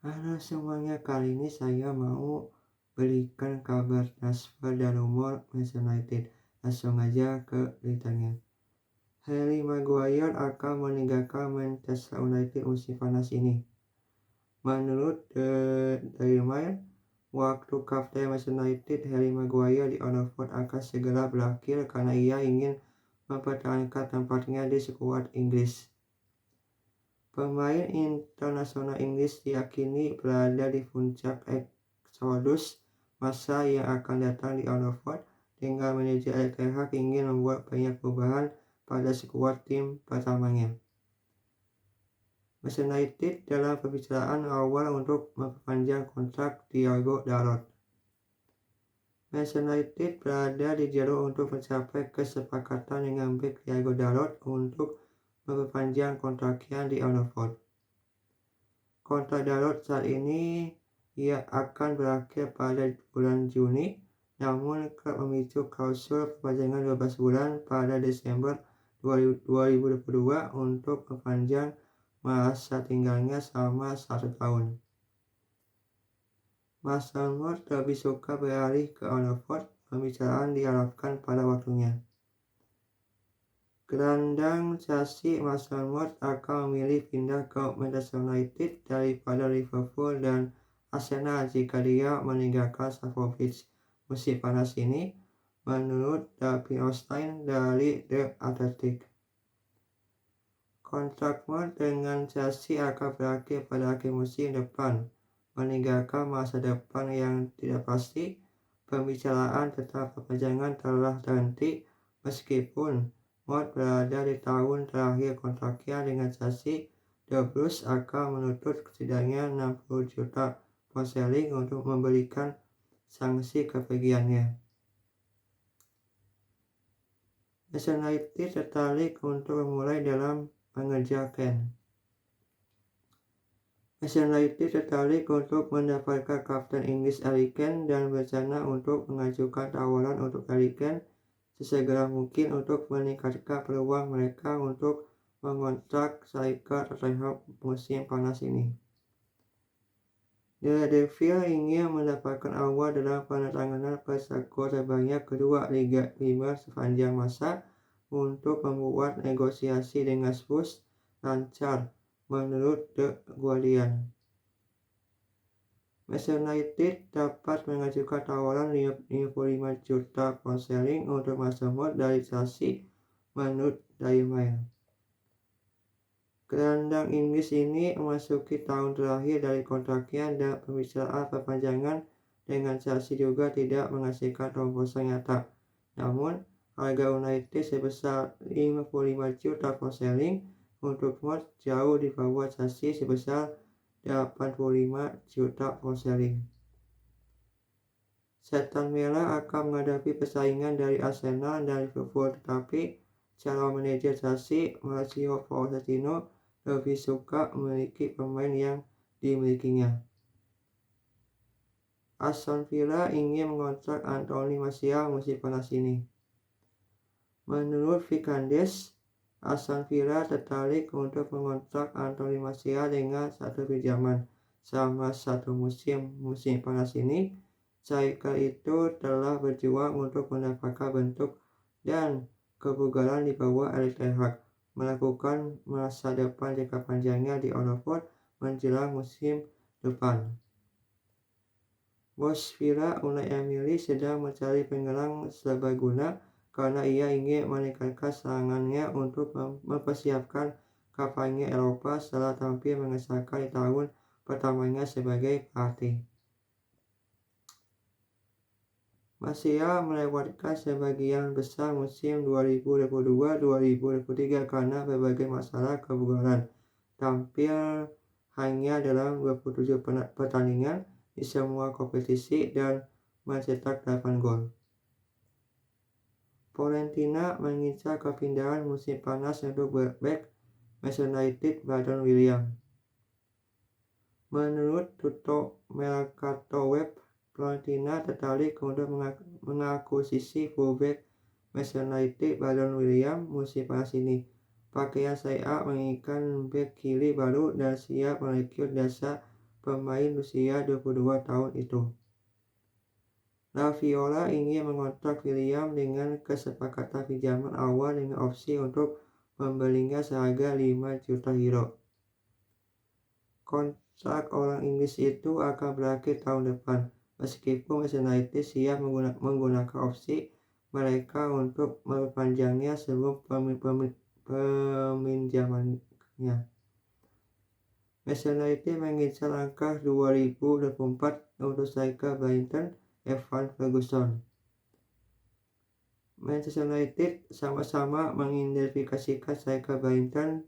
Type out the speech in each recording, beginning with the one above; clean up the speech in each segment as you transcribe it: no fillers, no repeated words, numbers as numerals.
Halo semuanya, kali ini saya mau berikan kabar transfer dan rumor Manchester United. Langsung aja ke beritanya. Harry Maguire akan meninggalkan Manchester United musim panas ini. Menurut The Daily Mail, waktu kapten Manchester United Harry Maguire di Old Trafford akan segera berakhir karena ia ingin mempertahankan tempatnya di skuad Inggris. Pemain internasional Inggris diyakini berada di puncak eksodus masa yang akan datang di Old Trafford, dengan manajer Erik ten Hag ingin membuat banyak perubahan pada skuad tim pertamanya. Manchester United dalam pembicaraan awal untuk memperpanjang kontrak Diogo Dalot. Manchester United berada di jalur untuk mencapai kesepakatan dengan bek Diogo Dalot untuk memperpanjang kontraknya di Old Trafford. Kontrak Dalot saat ini ia akan berakhir pada bulan Juni, namun klub memicu klausul perpanjangan 12 bulan pada Desember 2022 untuk memperpanjang masa tinggalnya selama 1 tahun. Mason Mount lebih suka beralih ke Old Trafford. Pembicaraan diharapkan pada waktunya. Gelandang Chelsea Mason Mount akan memilih pindah ke Manchester United daripada Liverpool dan Arsenal jika dia meninggalkan Stamford Bridge musim panas ini, menurut David Ornstein dari The Athletic. Kontrak Mount dengan Chelsea akan berakhir pada akhir musim depan, meninggalkan masa depan yang tidak pasti. Pembicaraan tentang perpanjangan telah terhenti meskipun Mount berada di tahun terakhir kontraknya dengan Chelsea. The Blues akan menuntut setidaknya 60 juta pound sterling untuk memberikan sanksi kepergiannya. Manchester United tertarik untuk memulai dalam mengejar Kane. Manchester United tertarik untuk mendapatkan kapten Inggris Harry Kane dan berencana untuk mengajukan tawaran untuk Harry Kane sesegera mungkin untuk meningkatkan peluang mereka untuk mengontrak striker Tottenham musim panas ini. The Devil ingin mendapatkan awal dalam penandatanganan pesaing terbanyak kedua Liga Primer sepanjang masa untuk membuat negosiasi dengan Spurs lancar, menurut The Guardian. Manchester United dapat mengajukan tawaran 55 juta pound sterling untuk Mason Mount dari Chelsea, menurut Daily Mail. Gelandang Inggris ini memasuki tahun terakhir dari kontraknya dan pembicaraan perpanjangan dengan Chelsea juga tidak menghasilkan terobosan nyata. Namun, harga United sebesar 55 juta pound sterling untuk Mount jauh di bawah Chelsea sebesar 85 juta pound sterling. Setan Merah akan menghadapi persaingan dari Arsenal dan Liverpool, tetapi calon manajer Chelsea Mauricio Pochettino lebih suka memiliki pemain yang dimilikinya. Aston Villa ingin mengontrak Anthony Martial musim panas ini. Menurut Vikandes, Aston Villa tertarik untuk mengontrak Anthony Martial dengan satu pinjaman selama satu musim panas ini. Striker itu telah berjuang untuk mendapatkan bentuk dan kebugaran di bawah Erik ten Hag, melakukan masa depan jangka panjangnya di Old Trafford menjelang musim depan. Bos Villa Unai Emery sedang mencari penggelang serbaguna karena ia ingin meningkatkan serangannya untuk mempersiapkan kampanye Eropa setelah tampil mengesankan di tahun pertamanya sebagai pelatih. Martial melewatkan sebagian besar musim 2022-2023 karena berbagai masalah kebugaran. Tampil hanya dalam 27 pertandingan di semua kompetisi dan mencetak 8 gol. Fiorentina mengincar kepindahan musim panas untuk bek Manchester United Brandon Williams. Menurut Tutto Mercato Web, Fiorentina tertarik untuk mengakuisisi fullback Manchester United Brandon Williams musim panas ini. Pakaian sayap menginginkan bek kiri baru dan siap merekrut jasa pemain usia 22 tahun itu. Laviola ingin mengontrak William dengan kesepakatan pinjaman awal dengan opsi untuk membelinya seharga 5 juta euro. Kontrak orang Inggris itu akan berakhir tahun depan, meskipun Manchester United siap menggunakan opsi mereka untuk memperpanjangnya sebelum peminjamannya. Manchester United mengincar angka 2024 untuk striker Brighton Evan Ferguson. Manchester United sama-sama mengidentifikasikan striker Brighton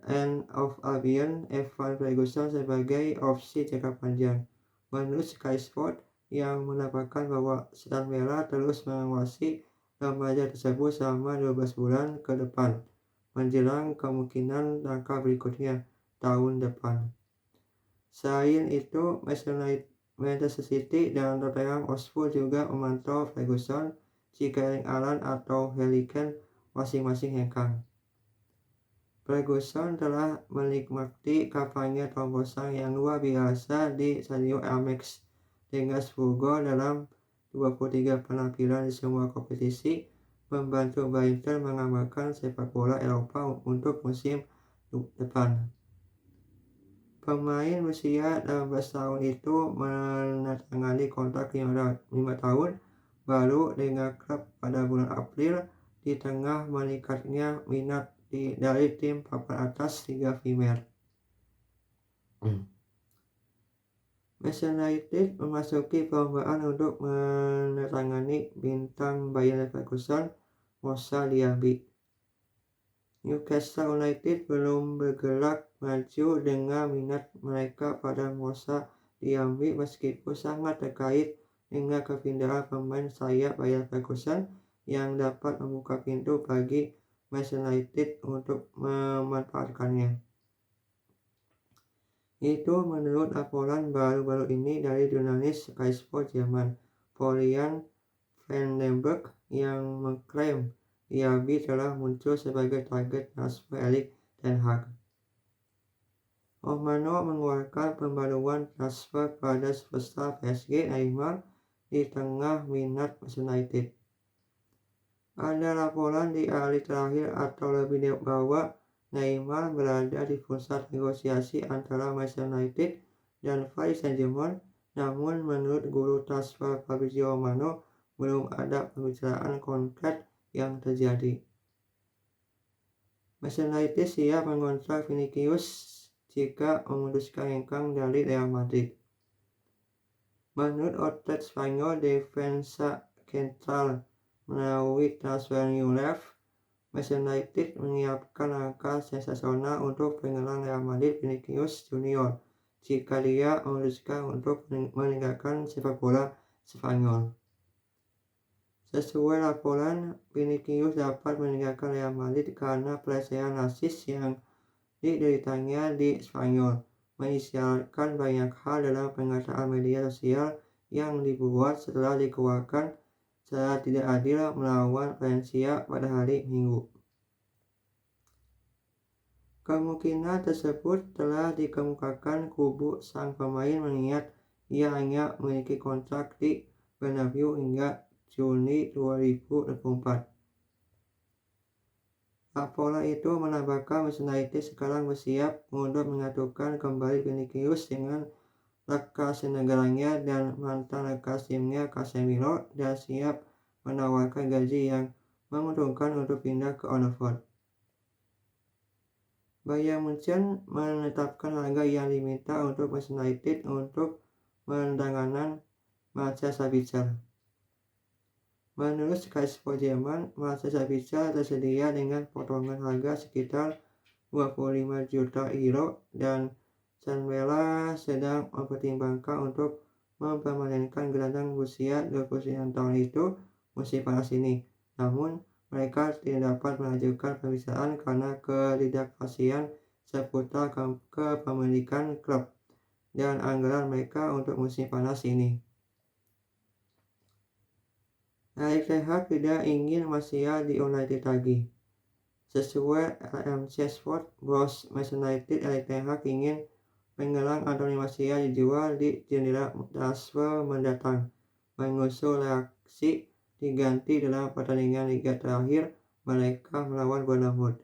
and of Albion Evan Ferguson sebagai opsi jangka panjang. Menurut Sky Sports yang menambahkan bahwa Aston Villa terus mengawasi remaja tersebut selama 12 bulan ke depan menjelang kemungkinan langkah berikutnya tahun depan. Selain itu, Manchester City dan Tottenham Hotspur juga memantau Ferguson jika Erling Haaland atau Harry Kane masing-masing hengkang. Ferguson telah menikmati kampanye terobosan yang luar biasa di Stadion Amex dengan 10 gol dalam 23 penampilan di semua kompetisi, membantu Brighton mengamankan sepak bola Eropa untuk musim depan. Pemain usia 18 tahun itu menandatangani kontrak 5 tahun baru dengan klub pada bulan April di tengah meningkatnya minat dari tim papan atas Liga Premier. Manchester United memasuki perlombaan untuk menandatangani bintang Bayer Leverkusen Moussa Diaby. Newcastle United belum bergerak maju dengan minat mereka pada Moussa Diaby meskipun sangat terkait dengan kepindahan pemain sayap Bayer Leverkusen yang dapat membuka pintu bagi Manchester United untuk memanfaatkannya. Itu menurut laporan baru-baru ini dari jurnalis Sky Sports Jerman, Florian Vandenberg, yang mengklaim Diaby telah muncul sebagai target transfer Erik ten Hag. Romano mengeluarkan pembaruan transfer pada superstar PSG Neymar di tengah minat Manchester United. Ada laporan di hari terakhir atau lebih bahwa Neymar berada di pusat negosiasi antara Manchester United dan Paris Saint-Germain, namun menurut guru transfer Fabrizio Romano belum ada pembicaraan konkret yang terjadi. Manchester United siap mengontrak Vinicius jika memutuskan hengkang dari Real Madrid. Menurut outlet Spanyol Defensa Central melalui transfer New Life, Manchester United menyiapkan langkah sensasional untuk penyerang Real Madrid Vinicius Junior jika dia memutuskan untuk meninggalkan sepak bola Spanyol. Sesuai laporan, Vinicius dapat meninggalkan Real Madrid karena pelecehan rasis yang dideritanya di Spanyol, mengisyaratkan banyak hal dalam pernyataan media sosial yang dibuat setelah dikeluarkan secara tidak adil melawan Valencia pada hari Minggu. Kemungkinan tersebut telah dikemukakan kubu sang pemain mengingat ia hanya memiliki kontrak di Bernabeu hingga Juni 2024. Laporan itu menambahkan Manchester United sekarang bersiap untuk menyatukan kembali Vinicius dengan rekan senegaranya dan mantan rekan timnya Casemiro dan siap menawarkan gaji yang menguntungkan untuk pindah ke Old Trafford. Bayern Munchen menetapkan harga yang diminta untuk Manchester United untuk menandatangani Marcel Sabitzer. Menurut Sky Sports Jerman, Marcel Sabitzer tersedia dengan potongan harga sekitar 25 juta euro dan Aston Villa sedang mempertimbangkan untuk mempermanenkan gelandang berusia 29 tahun itu musim panas ini. Namun, mereka tidak dapat melanjutkan pembicaraan karena ketidakpastian seputar kepemilikan klub dan anggaran mereka untuk musim panas ini. Erik ten Hag tidak ingin masih di United lagi. Sesuai RMC Sport, bos Manchester United Erik ten Hag ingin Penggelang Anthony Martial dijual di jendela transfer mendatang, menyusul reaksi diganti dalam pertandingan Liga terakhir mereka melawan Bournemouth.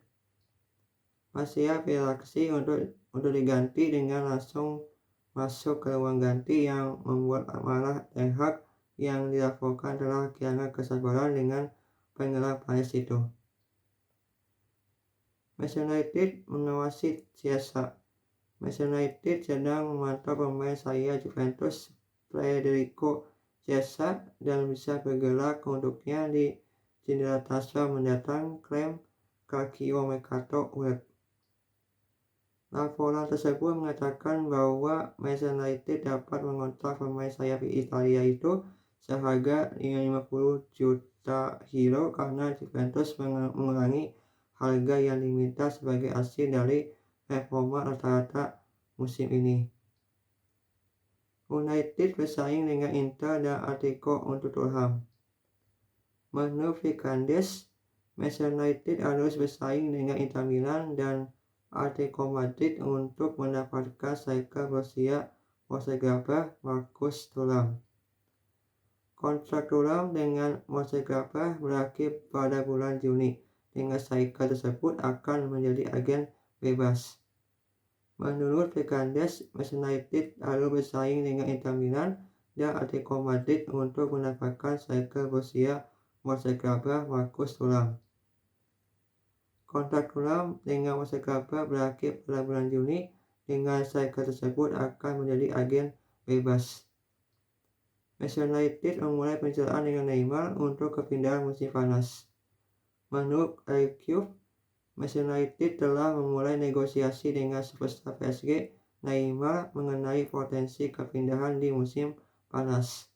Martial bereaksi untuk diganti dengan langsung masuk ke ruang ganti yang membuat malah Ten Hag yang dilaporkan telah kehilangan kesabaran dengan penggelang Prancis itu. Manchester United mengawasi Chiesa. Manchester United sedang memantau pemain sayap Juventus Federico Chiesa dan bisa bergerak untuknya di jendela transfer mendatang, klaim Calcio Mercato Web. Laporan tersebut mengatakan bahwa Manchester United dapat mengontrak pemain sayap Italia itu seharga 50 juta euro karena Juventus mengurangi harga yang diminta sebagai hasil dari performa rata-rata musim ini. United bersaing dengan Inter dan Atletico untuk Fulham. Menurut Vikandes, Manchester United harus bersaing dengan Inter Milan dan Atletico Madrid untuk mendapatkan striker Borussia Mönchengladbach Marcus Thuram. Kontrak Thuram dengan Mönchengladbach berakhir pada bulan Juni, dengan striker tersebut akan menjadi agen bebas. Menurut Vikandes, Manchester United harus bersaing dengan Inter Milan dan Atletico Madrid untuk mendapatkan striker Borussia Mönchengladbach Marcus Thuram. Kontrak Thuram dengan Mönchengladbach berakhir pada bulan Juni, dengan striker tersebut akan menjadi agen bebas. Manchester United memulai pembicaraan dengan Neymar untuk kepindahan musim panas. Menurut L'Equipe, Manchester United telah memulai negosiasi dengan superstar PSG Neymar mengenai potensi kepindahan di musim panas.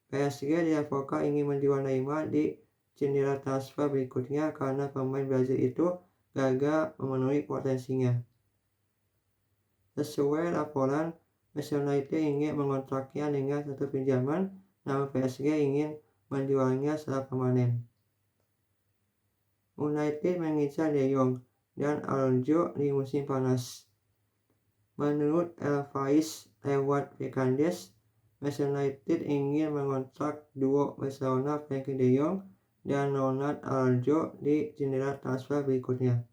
PSG dilaporkan ingin menjual Neymar di jendela transfer berikutnya karena pemain Brazil itu gagal memenuhi potensinya. Sesuai laporan, Manchester United ingin mengontraknya dengan satu pinjaman, namun PSG ingin menjualnya secara permanen. United mengincar De Jong dan Alonso di musim panas. Menurut El País lewat Vikandes, Manchester United ingin mengontrak duo Barcelona Frenkie De Jong dan Ronald Alonso di jendela transfer berikutnya.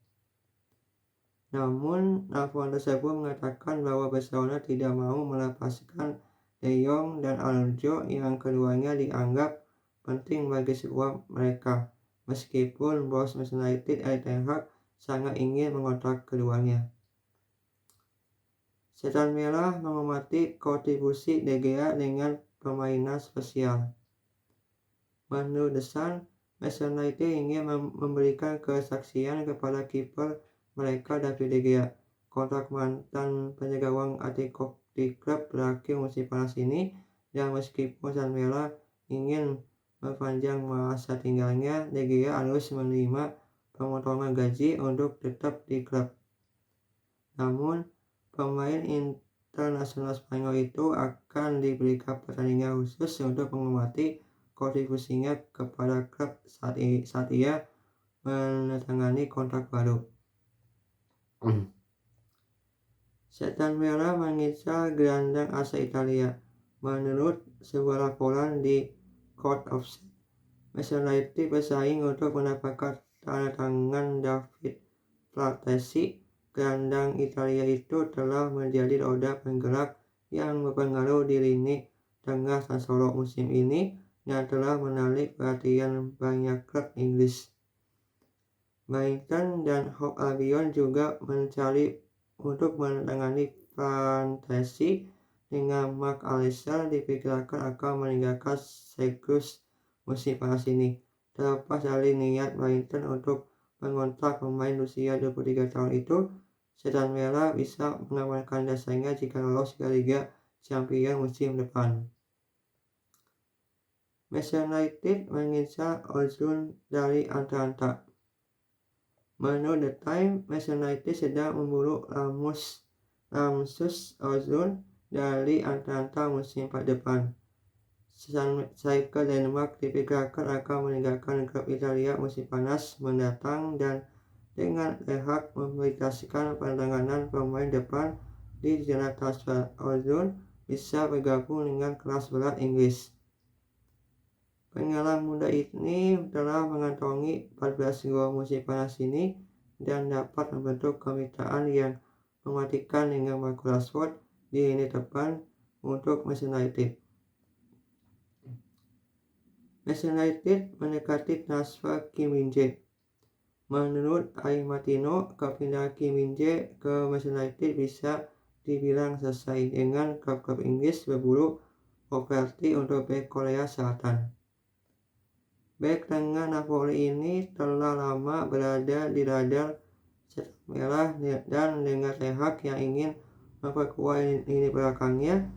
Namun, laporan tersebut mengatakan bahwa Barcelona tidak mau melepaskan De Jong dan Alonso yang keduanya dianggap penting bagi skuad mereka, meskipun bos Manchester United Erik ten Hag sangat ingin mengontrak keduanya. Setan Merah menghormati kontribusi De Gea dengan permainan spesial. Menurut The Sun, Manchester United ingin memberikan kesaksian kepada kiper mereka David De Gea. Kontrak mantan penjaga gawang Atletico di klub berakhir musim panas ini, dan meskipun Setan Merah ingin memperpanjang masa tinggalnya, De Gea harus menerima pemotongan gaji untuk tetap di klub. Namun, pemain internasional Spanyol itu akan diberikan pertandingan khusus untuk menghormati kontribusinya kepada klub saat ia menandatangani kontrak baru. Setan Merah mengincar gelandang asal Italia. Menurut sebuah laporan di Court of Set, Manchester United bersaing untuk mendapatkan tanda tangan David Platesi. Gelandang Italia itu telah menjadi roda penggerak yang berpengaruh di lini tengah Sassuolo musim ini dan telah menarik perhatian banyak klub Inggris. Brighton dan Hove Albion juga mencari untuk menangani Platesi, dengan Mark Allister diperkirakan akan meninggalkan siklus musim panas ini. Terlepas dari niat Brighton untuk mengontrak pemain usia 23 tahun itu, Setan Merah bisa mengamankan dasarnya jika lolos ke Liga Champions musim depan. Manchester United mengincar Ozil dari Atalanta. Menurut The Times, Manchester United sedang memburu Rasmus Ozil dari Atalanta musim depan. Striker Denmark diperkirakan akan meninggalkan klub Italia musim panas mendatang, dan dengan Ten Hag mempublikasikan penanganan pemain depan di zona transfer ozon bisa bergabung dengan kelas berat Inggris. Penggalang muda ini telah mengantongi 14 gol musim panas ini dan dapat membentuk kemitraan yang mematikan dengan Marcus Rashford di lini depan untuk Manchester United. Manchester United mendekati transfer Kim Min-jae. Menurut Ai Martino, kepindahan Kim Min-jae ke Manchester United bisa dibilang selesai dengan klub-klub Inggris berburu properti untuk bek Korea Selatan. Bek tengah Napoli ini telah lama berada di radar setan merah dan dengan Ten Hag yang ingin memperkuat lini belakangnya,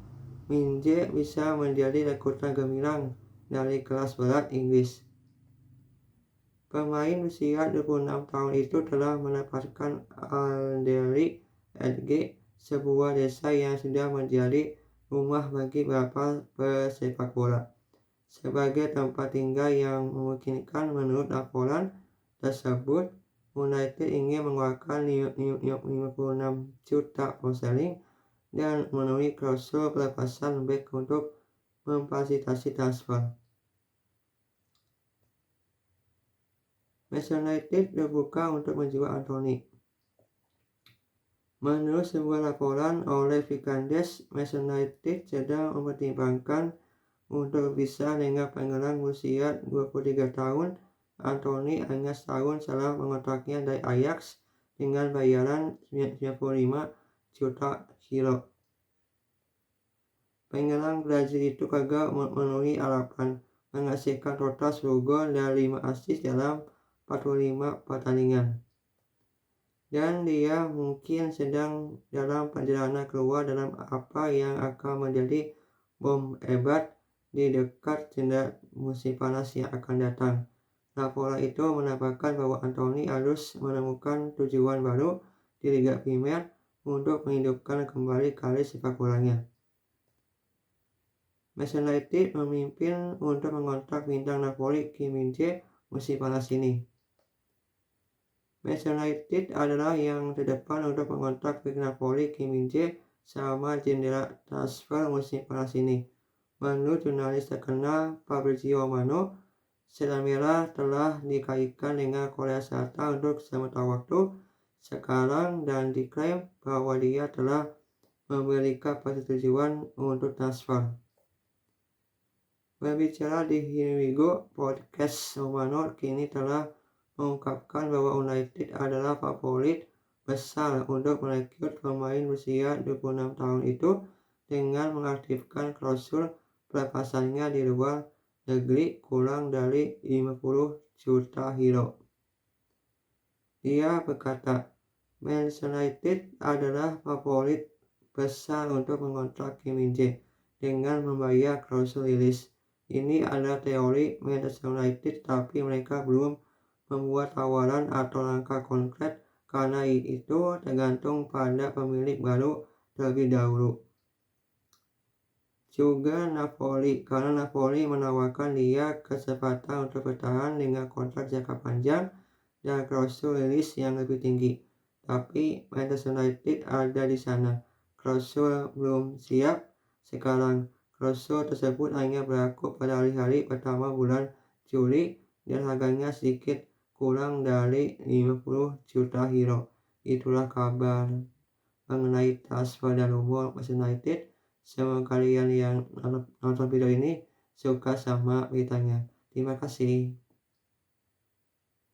Min-jae bisa menjadi rekrutan gemilang dari kelas berat Inggris. Pemain usia 26 tahun itu telah menempatkan Alderley Edge, sebuah desa yang sudah menjadi rumah bagi beberapa pesepak bola, sebagai tempat tinggal yang memungkinkan. Menurut laporan tersebut, United ingin mengeluarkan 56 juta pound sterling dan memenuhi klausul pelepasan bek untuk memfasilitasi transfer. Manchester United terbuka untuk menjual Anthony. Menurut sebuah laporan oleh Vikandes, Manchester United sedang mempertimbangkan untuk bisa dengan penggelang usia 23 tahun Anthony hanya setahun setelah mengontraknya dari Ajax dengan bayaran 95 juta euro. Penggelang Brazil itu gagal memenuhi harapan, menghasilkan total 10 gol dan 5 assist dalam 45 pertandingan. Dan dia mungkin sedang dalam perjalanan keluar dalam apa yang akan menjadi bom hebat di dekat jendela musim panas yang akan datang. Laporan itu menambahkan bahwa Anthony harus menemukan tujuan baru di Liga Primer untuk menghidupkan kembali karir sepak bolanya. Manchester United memimpin untuk mengontrak bintang Napoli Kim Min-jae musim panas ini. Manchester United adalah yang terdepan untuk mengontrak bek Napoli Kim Min-jae selama jendela transfer musim panas ini. Menurut jurnalis terkenal Fabrizio Romano, setan merah telah dikaitkan dengan Korea Selatan untuk sementara waktu sekarang dan diklaim bahwa dia telah memberikan persetujuan untuk transfer. Berbicara di Here We Go podcast, Romano kini telah mengungkapkan bahwa United adalah favorit besar untuk merekrut pemain usia 26 tahun itu dengan mengaktifkan klausul pelepasannya di luar negeri kurang dari 50 juta euro. Dia berkata, Manchester United adalah favorit besar untuk mengontrak Kim Min-jae dengan membayar klausul rilis. Ini adalah teori Manchester United, tapi mereka belum membuat tawaran atau langkah konkret karena itu tergantung pada pemilik baru terlebih dahulu. Juga Napoli, karena Napoli menawarkan dia kesempatan untuk bertahan dengan kontrak jangka panjang dan klausul rilis yang lebih tinggi. Tapi Manchester United ada di sana. Klausul belum siap sekarang. Klausul tersebut hanya berlaku pada hari-hari pertama bulan Juli dan harganya sedikit kurang dari 50 juta euro. Itulah kabar mengenai transfer dan rumor Manchester United. Semoga kalian yang nonton video ini suka sama beritanya. Terima kasih.